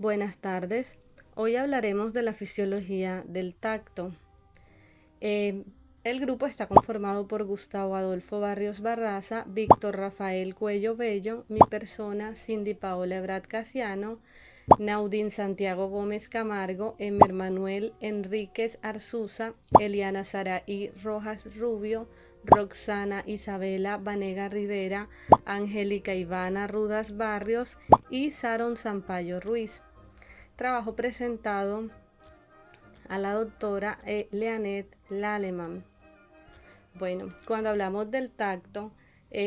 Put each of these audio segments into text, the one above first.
Buenas tardes. Hoy hablaremos de la fisiología del tacto. Eh, el grupo está conformado por Gustavo Adolfo Barrios Barraza, Víctor Rafael Cuello Bello, mi persona, Cindy Paola Ebrat Casiano, Naudín Santiago Gómez Camargo, Emer Manuel Enríquez Arzuza, Eliana Saraí Rojas Rubio, Roxana Isabela Vanega Rivera, Angélica Ivana Rudas Barrios y Saron Sampaio Ruiz. Trabajo presentado a la doctora Leanet Laleman. Bueno, cuando hablamos del tacto,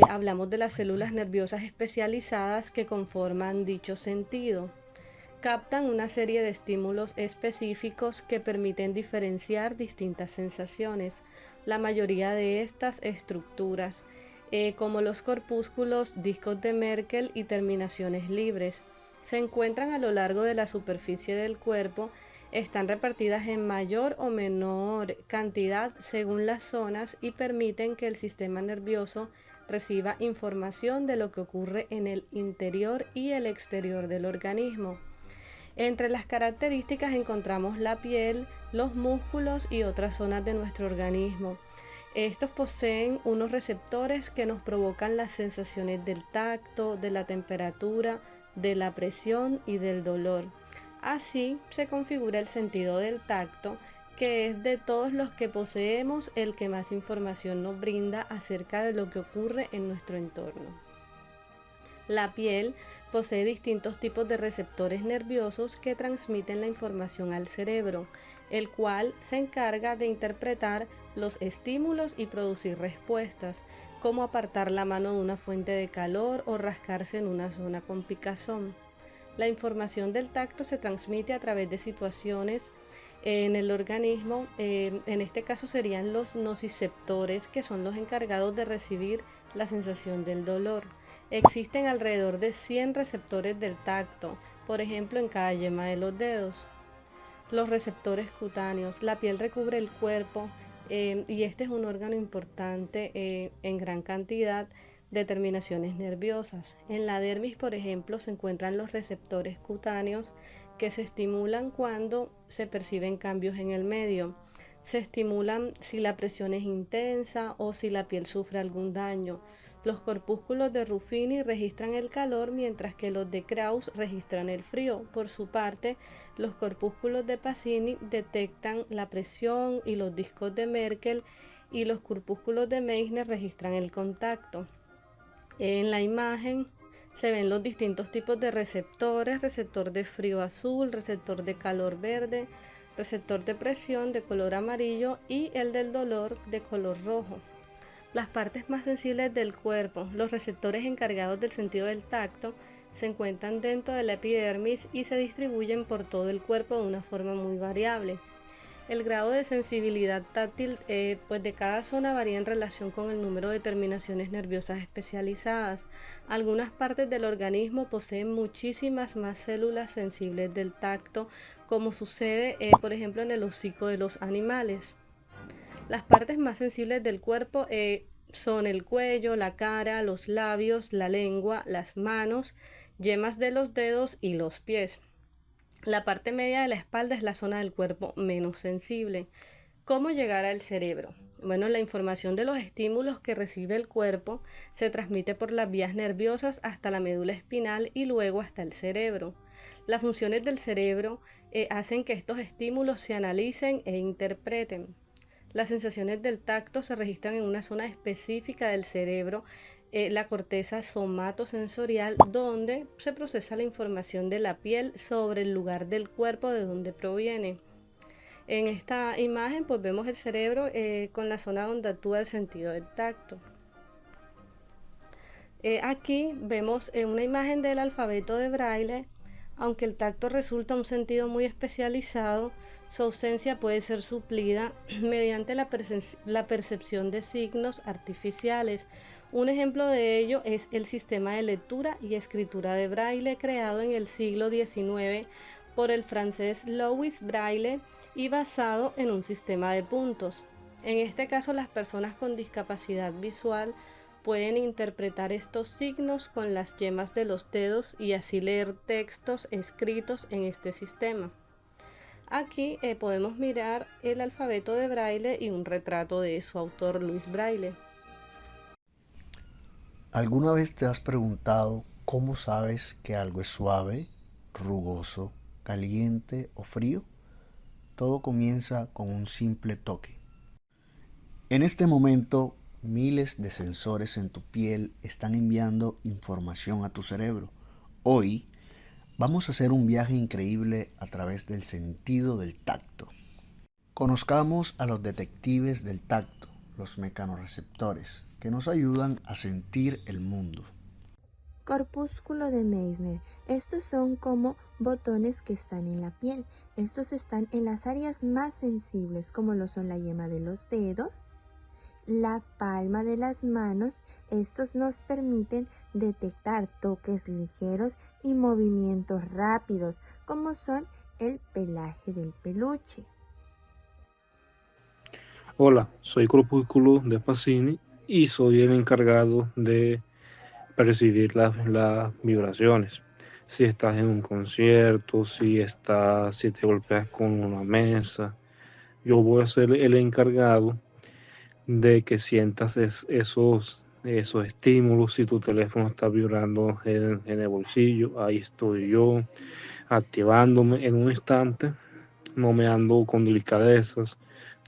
hablamos de las células nerviosas especializadas que conforman dicho sentido. Captan una serie de estímulos específicos que permiten diferenciar distintas sensaciones. La mayoría de estas estructuras, como los corpúsculos, discos de Merkel y terminaciones libres, se encuentran a lo largo de la superficie del cuerpo, están repartidas en mayor o menor cantidad según las zonas y permiten que el sistema nervioso reciba información de lo que ocurre en el interior y el exterior del organismo. Entre las características encontramos la piel, los músculos y otras zonas de nuestro organismo. Estos poseen unos receptores que nos provocan las sensaciones del tacto, de la temperatura, de la presión y del dolor. Así se configura el sentido del tacto, que es de todos los que poseemos el que más información nos brinda acerca de lo que ocurre en nuestro entorno. La piel posee distintos tipos de receptores nerviosos que transmiten la información al cerebro, el cual se encarga de interpretar los estímulos y producir respuestas, como apartar la mano de una fuente de calor o rascarse en una zona con picazón. La información del tacto se transmite a través de situaciones en el organismo, en este caso serían los nociceptores, que son los encargados de recibir la sensación del dolor. Existen alrededor de 100 receptores del tacto, por ejemplo en cada yema de los dedos. Los receptores cutáneos, la piel recubre el cuerpo y este es un órgano importante en gran cantidad de terminaciones nerviosas. En la dermis, por ejemplo, se encuentran los receptores cutáneos que se estimulan cuando se perciben cambios en el medio. Se estimulan si la presión es intensa o si la piel sufre algún daño. Los corpúsculos de Ruffini registran el calor, mientras que los de Krauss registran el frío. Por su parte, los corpúsculos de Pacini detectan la presión y los discos de Merkel, y los corpúsculos de Meissner registran el contacto. En la imagen se ven los distintos tipos de receptores: receptor de frío azul, receptor de calor verde, receptor de presión de color amarillo y el del dolor de color rojo. Las partes más sensibles del cuerpo, los receptores encargados del sentido del tacto, se encuentran dentro de la epidermis y se distribuyen por todo el cuerpo de una forma muy variable. El grado de sensibilidad táctil de cada zona varía en relación con el número de terminaciones nerviosas especializadas. Algunas partes del organismo poseen muchísimas más células sensibles del tacto, como sucede por ejemplo en el hocico de los animales. Las partes más sensibles del cuerpo son el cuello, la cara, los labios, la lengua, las manos, yemas de los dedos y los pies. La parte media de la espalda es la zona del cuerpo menos sensible. ¿Cómo llegar al cerebro? Bueno, la información de los estímulos que recibe el cuerpo se transmite por las vías nerviosas hasta la médula espinal y luego hasta el cerebro. Las funciones del cerebro hacen que estos estímulos se analicen e interpreten. Las sensaciones del tacto se registran en una zona específica del cerebro, la corteza somatosensorial, donde se procesa la información de la piel sobre el lugar del cuerpo de donde proviene. En esta imagen pues vemos el cerebro con la zona donde actúa el sentido del tacto. Aquí vemos una imagen del alfabeto de Braille. Aunque el tacto resulta un sentido muy especializado, su ausencia puede ser suplida mediante la percepción de signos artificiales. Un ejemplo de ello es el sistema de lectura y escritura de Braille, creado en el siglo XIX por el francés Louis Braille y basado en un sistema de puntos. En este caso, las personas con discapacidad visual pueden interpretar estos signos con las yemas de los dedos y así leer textos escritos en este sistema. Aquí podemos mirar el alfabeto de Braille y un retrato de su autor, Luis Braille. ¿Alguna vez te has preguntado cómo sabes que algo es suave, rugoso, caliente o frío? Todo comienza con un simple toque. En este momento, miles de sensores en tu piel están enviando información a tu cerebro. Hoy vamos a hacer un viaje increíble a través del sentido del tacto. Conozcamos a los detectives del tacto, los mecanorreceptores, que nos ayudan a sentir el mundo. Corpúsculo de Meissner. Estos son como botones que están en la piel. Estos están en las áreas más sensibles, como lo son la yema de los dedos, la palma de las manos. Estos nos permiten detectar toques ligeros y movimientos rápidos, como son el pelaje del peluche. Hola, soy Corpúsculo de Pacini y soy el encargado de percibir las vibraciones. Si estás en un concierto, si te golpeas con una mesa, yo voy a ser el encargado de que sientas esos estímulos. Si tu teléfono está vibrando en el bolsillo, ahí estoy yo activándome en un instante. No me ando con delicadezas.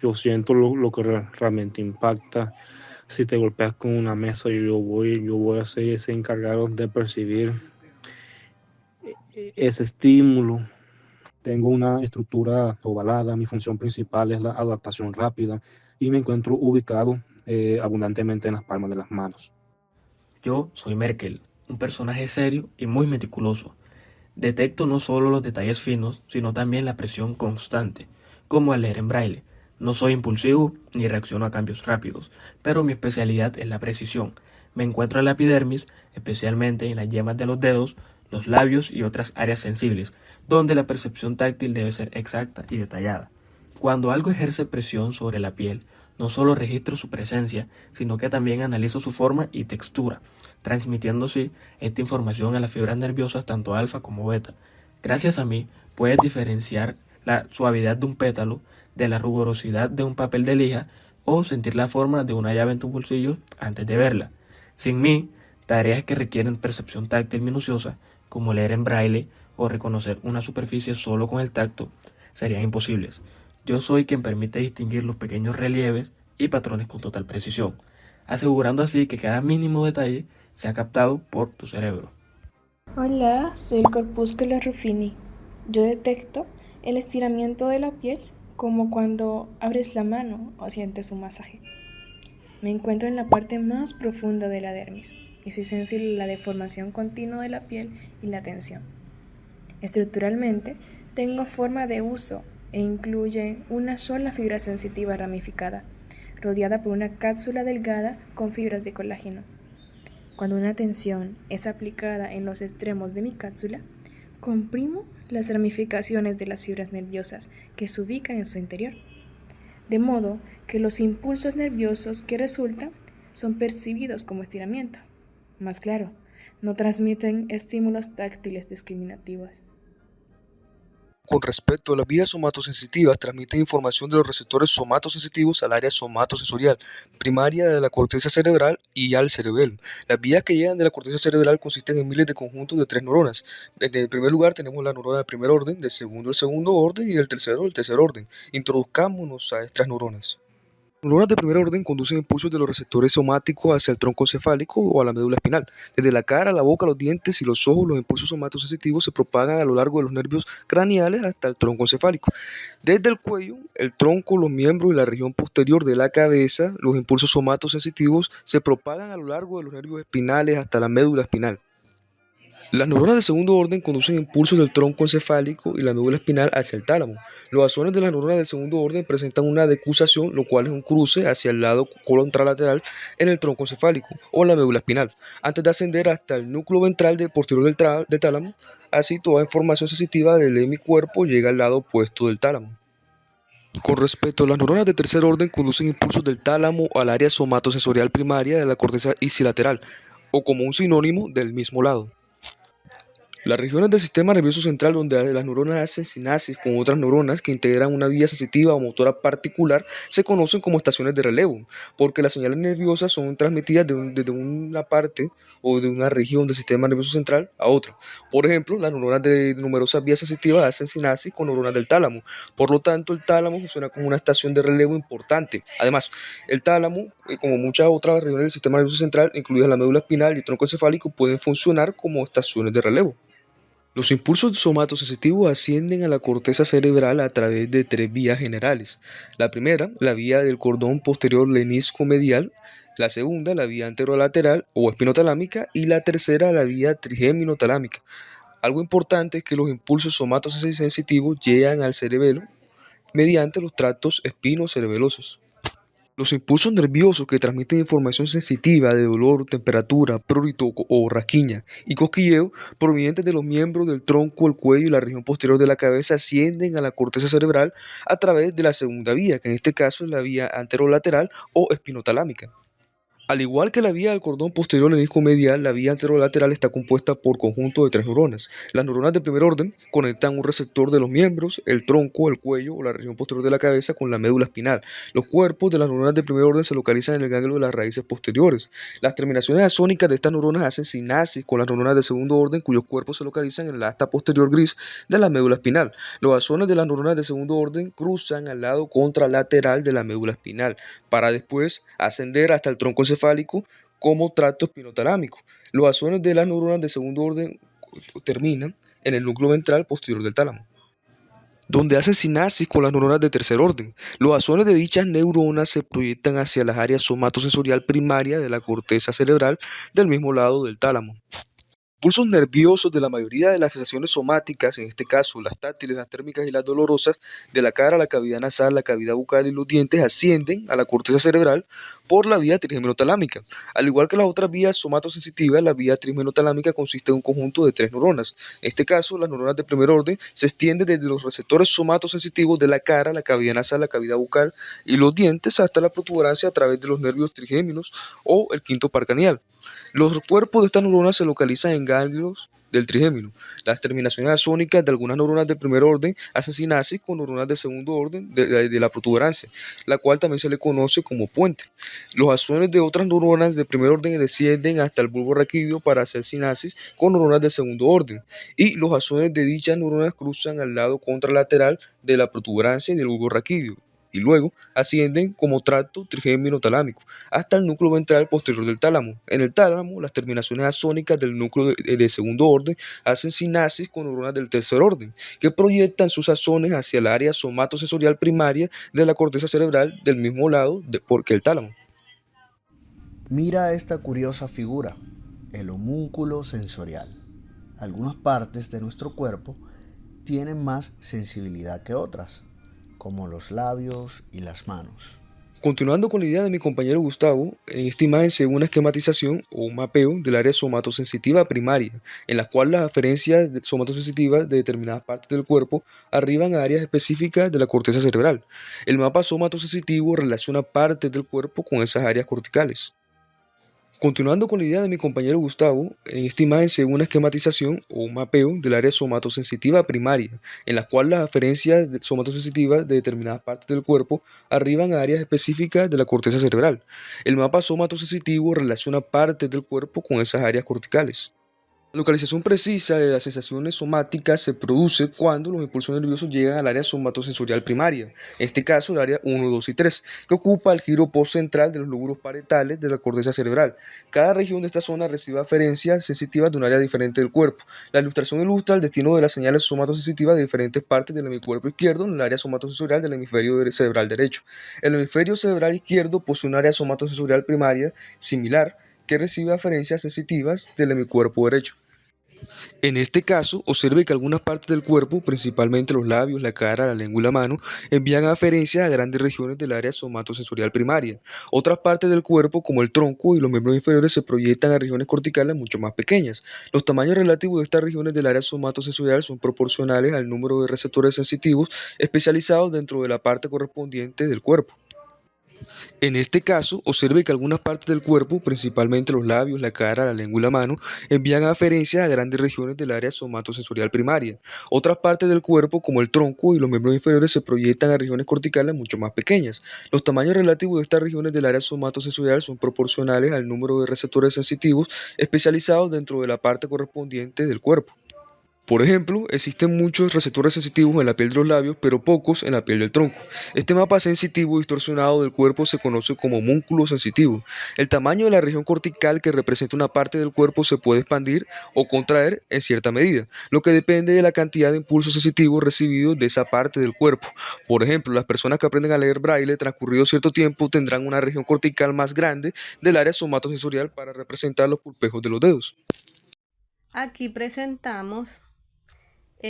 Yo siento lo que realmente impacta. Si te golpeas con una mesa, yo voy a ser ese encargado de percibir ese estímulo. Tengo una estructura ovalada, mi función principal es la adaptación rápida y me encuentro ubicado abundantemente en las palmas de las manos. Yo soy Merkel, un personaje serio y muy meticuloso. Detecto no solo los detalles finos, sino también la presión constante, como al leer en braille. No soy impulsivo ni reacciono a cambios rápidos, pero mi especialidad es la precisión. Me encuentro en la epidermis, especialmente en las yemas de los dedos, los labios y otras áreas sensibles, donde la percepción táctil debe ser exacta y detallada. Cuando algo ejerce presión sobre la piel, no solo registro su presencia, sino que también analizo su forma y textura, transmitiendo así esta información a las fibras nerviosas tanto alfa como beta. Gracias a mí, puedes diferenciar la suavidad de un pétalo de la rigurosidad de un papel de lija o sentir la forma de una llave en tu bolsillo antes de verla. Sin mí, tareas que requieren percepción táctil minuciosa, como leer en braille o reconocer una superficie solo con el tacto, serían imposibles. Yo soy quien permite distinguir los pequeños relieves y patrones con total precisión, asegurando así que cada mínimo detalle sea captado por tu cerebro. Hola, soy el Corpúsculo Ruffini. Yo detecto el estiramiento de la piel como cuando abres la mano o sientes un masaje. Me encuentro en la parte más profunda de la dermis y soy sensible a la deformación continua de la piel y la tensión. Estructuralmente, tengo forma de uso e incluye una sola fibra sensitiva ramificada, rodeada por una cápsula delgada con fibras de colágeno. Cuando una tensión es aplicada en los extremos de mi cápsula, comprimo las ramificaciones de las fibras nerviosas que se ubican en su interior, de modo que los impulsos nerviosos que resultan son percibidos como estiramiento. Más claro, no transmiten estímulos táctiles discriminativos. Con respecto a las vías somatosensitivas, transmiten información de los receptores somatosensitivos al área somatosensorial primaria de la corteza cerebral y al cerebelo. Las vías que llegan de la corteza cerebral consisten en miles de conjuntos de 3 neuronas. En el primer lugar tenemos la neurona de primer orden, del segundo el segundo orden y del tercero el tercer orden. Introduzcámonos a estas neuronas. Las neuronas de primer orden conducen impulsos de los receptores somáticos hacia el tronco encefálico o a la médula espinal. Desde la cara, la boca, los dientes y los ojos, los impulsos somatosensitivos se propagan a lo largo de los nervios craneales hasta el tronco encefálico. Desde el cuello, el tronco, los miembros y la región posterior de la cabeza, los impulsos somatosensitivos se propagan a lo largo de los nervios espinales hasta la médula espinal. Las neuronas de segundo orden conducen impulsos del tronco encefálico y la médula espinal hacia el tálamo. Los axones de las neuronas de segundo orden presentan una decusación, lo cual es un cruce hacia el lado contralateral en el tronco encefálico o en la médula espinal, antes de ascender hasta el núcleo ventral posterior del tálamo. Así, toda información sensitiva del hemicuerpo llega al lado opuesto del tálamo. Con respecto a las neuronas de tercer orden, conducen impulsos del tálamo al área somatosensorial primaria de la corteza ipsilateral, o como un sinónimo del mismo lado. Las regiones del sistema nervioso central donde las neuronas hacen sinapsis con otras neuronas que integran una vía sensitiva o motora particular se conocen como estaciones de relevo, porque las señales nerviosas son transmitidas desde una parte o de una región del sistema nervioso central a otra. Por ejemplo, las neuronas de numerosas vías sensitivas hacen sinapsis con neuronas del tálamo. Por lo tanto, el tálamo funciona como una estación de relevo importante. Además, el tálamo, como muchas otras regiones del sistema nervioso central, incluidas la médula espinal y el tronco encefálico, pueden funcionar como estaciones de relevo. Los impulsos somatosensitivos ascienden a la corteza cerebral a través de tres vías generales. La primera, la vía del cordón posterior lenisco-medial; la segunda, la vía anterolateral o espinotalámica; y la tercera, la vía trigémino-talámica. Algo importante es que los impulsos somatosensitivos llegan al cerebelo mediante los tractos espinocerebelosos. Los impulsos nerviosos que transmiten información sensitiva de dolor, temperatura, prurito o rasquiña y cosquilleo provenientes de los miembros del tronco, el cuello y la región posterior de la cabeza ascienden a la corteza cerebral a través de la segunda vía, que en este caso es la vía anterolateral o espinotalámica. Al igual que la vía del cordón posterior lenisco-medial, la vía anterolateral está compuesta por conjunto de tres neuronas. Las neuronas de primer orden conectan un receptor de los miembros, el tronco, el cuello o la región posterior de la cabeza con la médula espinal. Los cuerpos de las neuronas de primer orden se localizan en el ganglio de las raíces posteriores. Las terminaciones axónicas de estas neuronas hacen sinapsis con las neuronas de segundo orden, cuyos cuerpos se localizan en el asta posterior gris de la médula espinal. Los axones de las neuronas de segundo orden cruzan al lado contralateral de la médula espinal, para después ascender hasta el tronco encefálico como tracto espinotalámico. Los axones de las neuronas de segundo orden terminan en el núcleo ventral posterior del tálamo, donde hacen sinapsis con las neuronas de tercer orden. Los axones de dichas neuronas se proyectan hacia las áreas somatosensorial primaria de la corteza cerebral del mismo lado del tálamo. Pulsos nerviosos de la mayoría de las sensaciones somáticas, en este caso las táctiles, las térmicas y las dolorosas, de la cara, la cavidad nasal, la cavidad bucal y los dientes, ascienden a la corteza cerebral por la vía trigémino-talámica. Al igual que las otras vías somatosensitivas, la vía trigémino-talámica consiste en un conjunto de tres neuronas. En este caso, las neuronas de primer orden se extienden desde los receptores somatosensitivos de la cara, la cavidad nasal, la cavidad bucal y los dientes hasta la protuberancia a través de los nervios trigéminos o el quinto par craneal. Los cuerpos de estas neuronas se localizan en ganglios del trigémino. Las terminaciones axónicas de algunas neuronas de primer orden hacen sinapsis con neuronas de segundo orden de la protuberancia, la cual también se le conoce como puente. Los axones de otras neuronas de primer orden descienden hasta el bulbo raquídeo para hacer sinapsis con neuronas de segundo orden, y los axones de dichas neuronas cruzan al lado contralateral de la protuberancia y del bulbo raquídeo, y luego ascienden como tracto trigémino-talámico hasta el núcleo ventral posterior del tálamo. En el tálamo, las terminaciones axónicas del núcleo de segundo orden hacen sinapsis con neuronas del tercer orden, que proyectan sus axones hacia el área somatosensorial primaria de la corteza cerebral del mismo lado que el tálamo. Mira esta curiosa figura, el homúnculo sensorial. Algunas partes de nuestro cuerpo tienen más sensibilidad que otras, como los labios y las manos. Continuando con la idea de mi compañero Gustavo, en esta imagen se ve una esquematización o un mapeo del área somatosensitiva primaria, en la cual las aferencias somatosensitivas de determinadas partes del cuerpo arriban a áreas específicas de la corteza cerebral. El mapa somatosensitivo relaciona partes del cuerpo con esas áreas corticales. Continuando con la idea de mi compañero Gustavo, en esta imagen se ve una esquematización o un mapeo del área somatosensitiva primaria, en la cual las aferencias somatosensitivas de determinadas partes del cuerpo arriban a áreas específicas de la corteza cerebral. El mapa somatosensitivo relaciona partes del cuerpo con esas áreas corticales. La localización precisa de las sensaciones somáticas se produce cuando los impulsos nerviosos llegan al área somatosensorial primaria, en este caso el área 1, 2 y 3, que ocupa el giro postcentral de los lóbulos parietales de la corteza cerebral. Cada región de esta zona recibe aferencias sensitivas de un área diferente del cuerpo. La ilustración ilustra el destino de las señales somatosensitivas de diferentes partes del hemiscuerpo izquierdo en el área somatosensorial del hemisferio cerebral derecho. El hemisferio cerebral izquierdo posee un área somatosensorial primaria similar que recibe aferencias sensitivas del hemiscuerpo derecho. En este caso, observe que algunas partes del cuerpo, principalmente los labios, la cara, la lengua y la mano, envían aferencias a grandes regiones del área somatosensorial primaria. Otras partes del cuerpo, como el tronco y los miembros inferiores, se proyectan a regiones corticales mucho más pequeñas. Los tamaños relativos de estas regiones del área somatosensorial son proporcionales al número de receptores sensitivos especializados dentro de la parte correspondiente del cuerpo. En este caso, observe que algunas partes del cuerpo, principalmente los labios, la cara, la lengua y la mano, envían aferencias a grandes regiones del área somatosensorial primaria. Otras partes del cuerpo, como el tronco y los miembros inferiores, se proyectan a regiones corticales mucho más pequeñas. Los tamaños relativos de estas regiones del área somatosensorial son proporcionales al número de receptores sensitivos especializados dentro de la parte correspondiente del cuerpo. Por ejemplo, existen muchos receptores sensitivos en la piel de los labios, pero pocos en la piel del tronco. Este mapa sensitivo distorsionado del cuerpo se conoce como músculo sensitivo. El tamaño de la región cortical que representa una parte del cuerpo se puede expandir o contraer en cierta medida, lo que depende de la cantidad de impulsos sensitivos recibidos de esa parte del cuerpo. Por ejemplo, las personas que aprenden a leer braille transcurrido cierto tiempo tendrán una región cortical más grande del área somatosensorial para representar los pulpejos de los dedos. Aquí presentamos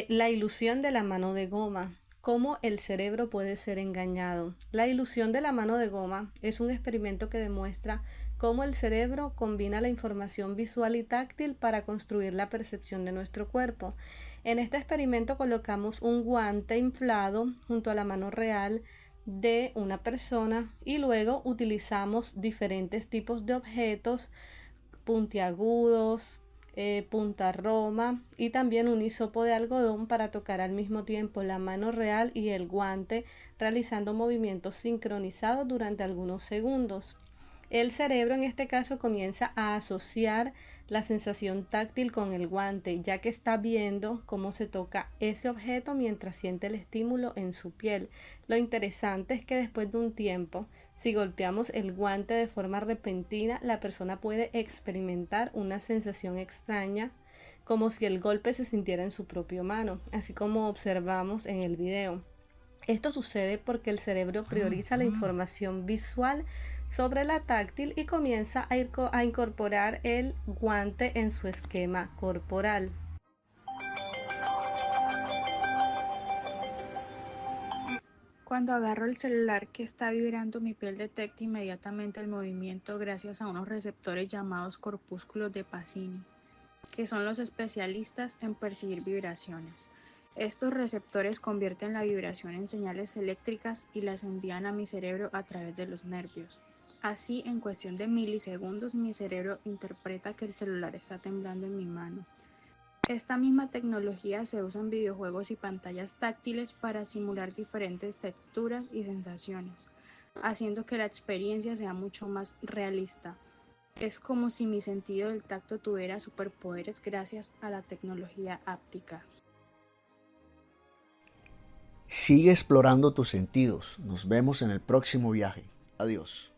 la ilusión de la mano de goma, cómo el cerebro puede ser engañado. La ilusión de la mano de goma es un experimento que demuestra cómo el cerebro combina la información visual y táctil para construir la percepción de nuestro cuerpo. En este experimento colocamos un guante inflado junto a la mano real de una persona y luego utilizamos diferentes tipos de objetos puntiagudos, punta roma y también un hisopo de algodón para tocar al mismo tiempo la mano real y el guante, realizando movimientos sincronizados durante algunos segundos. El cerebro en este caso comienza a asociar la sensación táctil con el guante, ya que está viendo cómo se toca ese objeto mientras siente el estímulo en su piel. Lo interesante es que después de un tiempo, si golpeamos el guante de forma repentina, la persona puede experimentar una sensación extraña, como si el golpe se sintiera en su propia mano, así como observamos en el video. Esto sucede porque el cerebro prioriza la información visual sobre la táctil y comienza a incorporar el guante en su esquema corporal. Cuando agarro el celular que está vibrando, mi piel detecta inmediatamente el movimiento gracias a unos receptores llamados corpúsculos de Pacini, que son los especialistas en percibir vibraciones. Estos receptores convierten la vibración en señales eléctricas y las envían a mi cerebro a través de los nervios. Así, en cuestión de milisegundos, mi cerebro interpreta que el celular está temblando en mi mano. Esta misma tecnología se usa en videojuegos y pantallas táctiles para simular diferentes texturas y sensaciones, haciendo que la experiencia sea mucho más realista. Es como si mi sentido del tacto tuviera superpoderes gracias a la tecnología áptica. Sigue explorando tus sentidos. Nos vemos en el próximo viaje. Adiós.